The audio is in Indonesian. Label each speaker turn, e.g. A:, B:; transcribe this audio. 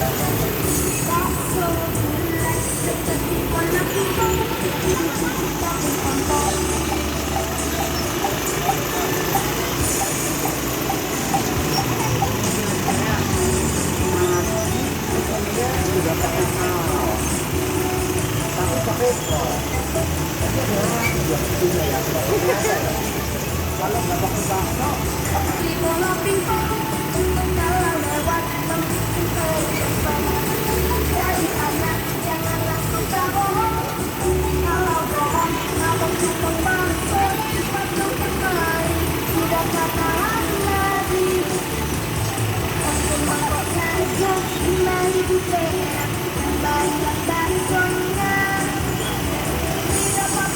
A: Bakso gulai seperti warna pingpong, tahun ontong.
B: Sudah pakai saus, tapi pakai kol. Sudah punya ya, sudah biasa ya. Kalau nggak pakai bakso,
A: Beli bola pingpong.